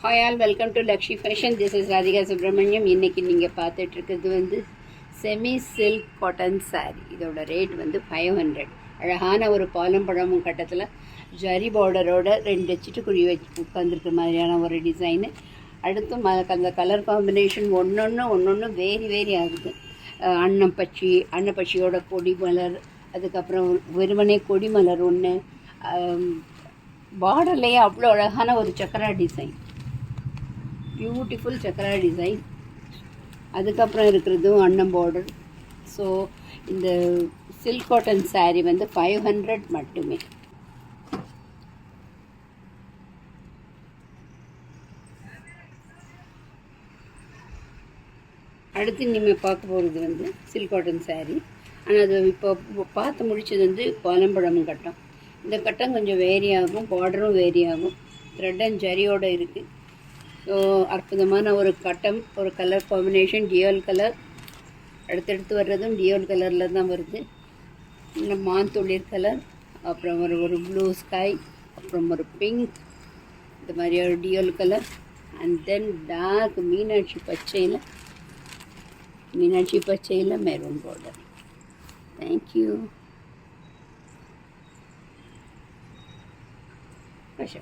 Hi all welcome to Lakshmi fashion. This is Radhika Subramaniam. இன்றைக்கி நீங்கள் பார்த்துட்ருக்கிறது வந்து செமி சில்க் காட்டன் சாரீ. இதோட ரேட் வந்து 500. அழகான ஒரு பாலம் பழமும் கட்டத்தில் ஜரி பார்டரோட 2 சிட்டுக்குருவி வச்சு உட்காந்துருக்க மாதிரியான ஒரு டிசைனு. அடுத்தும் அந்த கலர் காம்பினேஷன் ஒன்று வேரி ஆகுது. அன்னப்பச்சியோட கொடி மலர், அதுக்கப்புறம் வெறுமனே கொடி மலர் ஒன்று, பார்டர்லேயே அவ்வளோ அழகான ஒரு சக்கரா டிசைன், பியூட்டிஃபுல் சக்கரா டிசைன். அதுக்கப்புறம் இருக்கிறதும் அன்னம் பார்டர். ஸோ இந்த சில்க் காட்டன் சாரீ வந்து 500 மட்டுமே. அடுத்து நீங்கள் பார்க்க போகிறது வந்து சில்க் காட்டன் சாரீ. ஆனால் அது இப்போ பார்த்து முடித்தது வந்து பாலம்பழமும் கட்டம். இந்த கட்டம் கொஞ்சம் வேரி ஆகும், பார்டரும் வேரி ஆகும், த்ரெட் அண்ட் ஜரியோடு இருக்குது. ஸோ அற்புதமான ஒரு கட்டம், ஒரு கலர் காம்பினேஷன், டியூவல் கலர். அடுத்தடுத்து வர்றதும் டியூவல் கலரில் தான் வருது. இந்த மாந்தொழிற் கலர், அப்புறம் ஒரு ப்ளூ ஸ்கை, அப்புறம் ஒரு பிங்க், இந்த மாதிரி ஒரு dual colour. And then dark Meenakshi பச்சையில் மெரூன் பார்டர். தேங்க்யூ. பச்சை